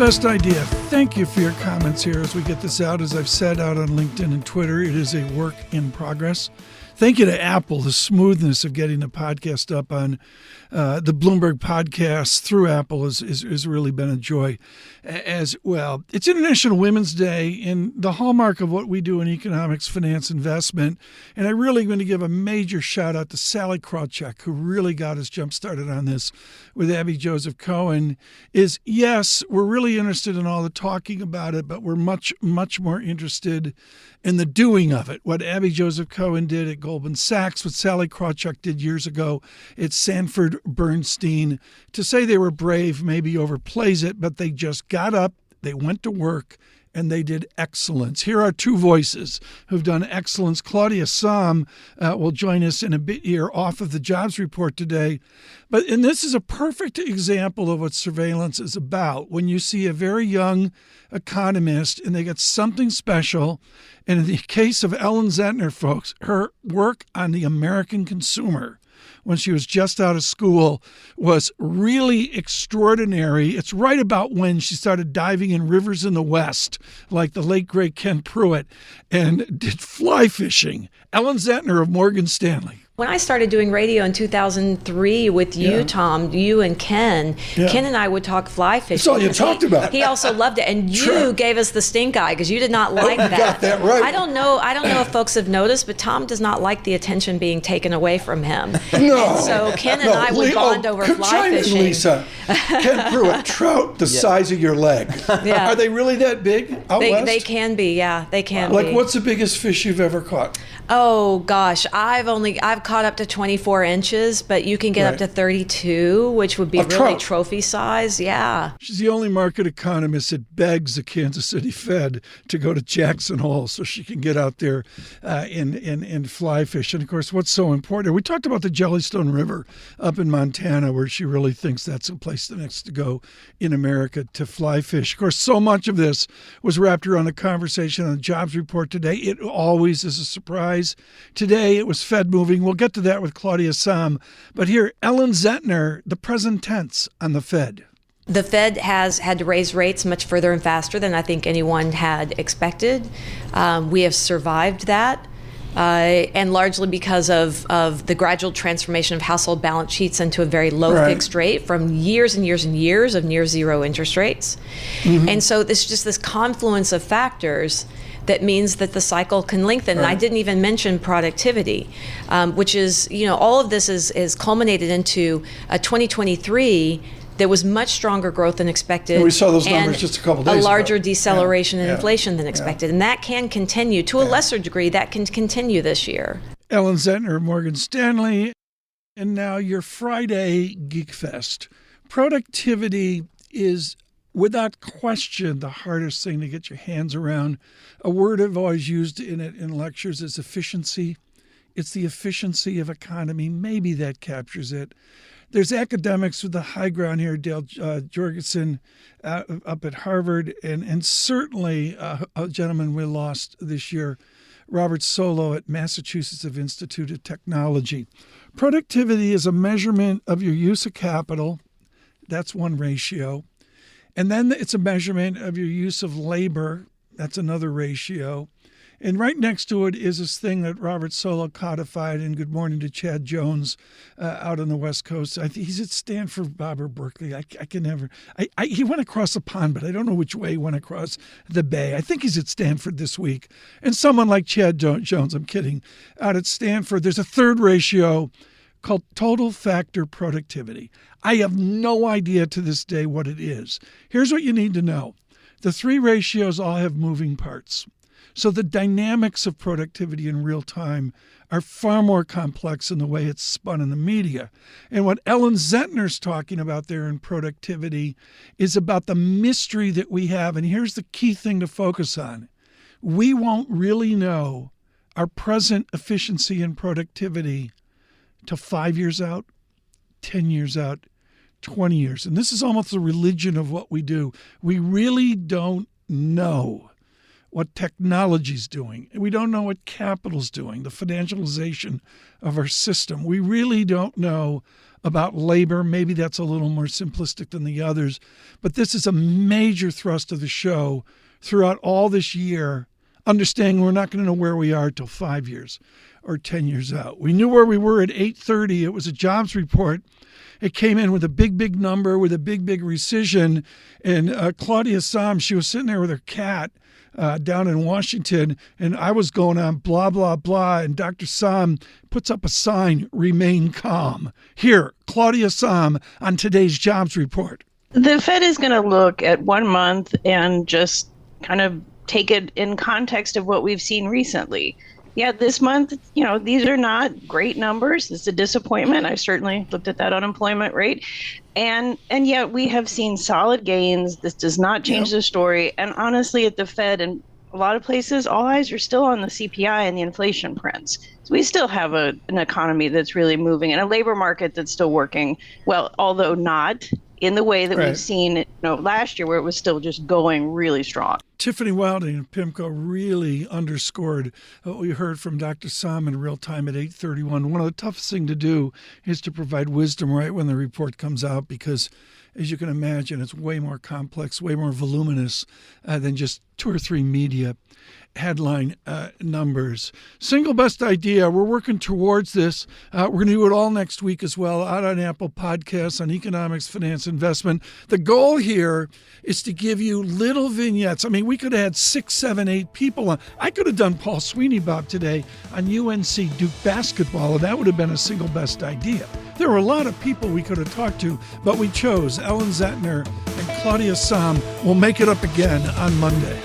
best idea. Thank you for your comments here as we get this out. As I've said out on LinkedIn and Twitter, it is a work in progress. Thank you to Apple, the smoothness of getting the podcast up on the Bloomberg podcast through Apple has really been a joy as well. It's International Women's Day, and the hallmark of what we do in economics, finance, investment. And I really want to give a major shout out to Sally Krawcheck, who really got us jump started on this with Abby Joseph Cohen. Is yes, we're really interested in all the talking about it, but we're much, much more interested in the doing of it. What Abby Joseph Cohen did at Goldman Sachs, what Sally Krawcheck did years ago at Sanford Bernstein. To say they were brave maybe overplays it, but they just got up, they went to work, and they did excellence. Here are two voices who've done excellence. Claudia Sahm will join us in a bit here off of the jobs report today. And this is a perfect example of what surveillance is about. When you see a very young economist and they get something special, and in the case of Ellen Zentner, folks, her work on the American consumer when she was just out of school was really extraordinary. It's right about when she started diving in rivers in the West, like the late, great Ken Pruitt, and did fly fishing. Ellen Zentner of Morgan Stanley. When I started doing radio in 2003 with you, Tom, you and Ken, Ken and I would talk fly fishing. That's all you talked about. He also loved it. And you gave us the stink eye because you did not like that. You got that right. I don't know if folks have noticed, but Tom does not like the attention being taken away from him. No. And so Ken and I would bond over fly fishing. Lisa. Ken Pruitt, trout the size of your leg. Yeah. Are they really that big out west? They can be, yeah. They can be. Like, what's the biggest fish you've ever caught? Oh, gosh. I've caught up to 24 inches, but you can get up to 32, which would be really trophy size. Yeah. She's the only market economist that begs the Kansas City Fed to go to Jackson Hole so she can get out there and fly fish. And, of course, what's so important, we talked about the Jellystone River up in Montana, where she really thinks that's a place that needs to go in America to fly fish. Of course, so much of this was wrapped around a conversation on the jobs report today. It always is a surprise. Today, it was Fed moving. We'll get to that with Claudia Sahm. But here, Ellen Zentner, the present tense on the Fed. The Fed has had to raise rates much further and faster than I think anyone had expected. We have survived that. And largely because of the gradual transformation of household balance sheets into a very low fixed rate from years and years and years of near zero interest rates. Mm-hmm. And so it's just this confluence of factors that means that the cycle can lengthen. And I didn't even mention productivity, which is, all of this is culminated into a 2023 that was much stronger growth than expected. And we saw those numbers just a couple days ago. A larger deceleration in inflation than expected. And that can continue. To a lesser degree, that can continue this year. Ellen Zentner of Morgan Stanley. And now your Friday Geek Fest. Productivity is, without question, the hardest thing to get your hands around. A word I've always used in lectures is efficiency. It's the efficiency of economy. Maybe that captures it. There's academics with the high ground here, Dale Jorgensen up at Harvard, and certainly a gentleman we lost this year, Robert Solow at Massachusetts Institute of Technology. Productivity is a measurement of your use of capital. That's one ratio. And then it's a measurement of your use of labor. That's another ratio. And right next to it is this thing that Robert Solow codified in Good Morning to Chad Jones out on the West Coast. He's at Stanford, Bob, or Berkeley. I can never. He went across the pond, but I don't know which way he went across the bay. I think he's at Stanford this week. And someone like Chad Jones, I'm kidding, out at Stanford, there's a third ratio called total factor productivity. I have no idea to this day what it is. Here's what you need to know. The three ratios all have moving parts. So the dynamics of productivity in real time are far more complex in the way it's spun in the media. And what Ellen Zentner's talking about there in productivity is about the mystery that we have. And here's the key thing to focus on. We won't really know our present efficiency and productivity till 5 years out, 10 years out, 20 years. And this is almost the religion of what we do. We really don't know what technology's doing. We don't know what capital's doing, the financialization of our system. We really don't know about labor. Maybe that's a little more simplistic than the others, but this is a major thrust of the show throughout all this year, understanding we're not going to know where we are till 5 years or 10 years out. We knew where we were at 8:30. It was a jobs report. It came in with a big number, with a big rescission. And Claudia Sahm, she was sitting there with her cat down in Washington, and I was going on blah, blah, blah. And Dr. Sahm puts up a sign, remain calm. Here, Claudia Sahm on today's jobs report. The Fed is going to look at 1 month and just kind of take it in context of what we've seen recently. Yeah, this month, these are not great numbers. It's a disappointment. I certainly looked at that unemployment rate. And yet we have seen solid gains. This does not change the story. And honestly, at the Fed and a lot of places, all eyes are still on the CPI and the inflation prints. So we still have an economy that's really moving and a labor market that's still working well, although not in the way that we've seen last year, where it was still just going really strong. Tiffany Wilding and PIMCO really underscored what we heard from Dr. Sahm in real time at 8:31. One of the toughest things to do is to provide wisdom right when the report comes out, because as you can imagine, it's way more complex, way more voluminous than just 2 or 3 media headline numbers. Single best idea. We're working towards this. We're going to do it all next week as well, out on Apple Podcasts, on economics, finance, investment. The goal here is to give you little vignettes. I mean, we could have had 6, 7, 8 people on. I could have done Paul Sweeney, Bob, today on UNC Duke basketball, and that would have been a single best idea. There were a lot of people we could have talked to, but we chose Ellen Zentner and Claudia Sahm. We'll make it up again on Monday.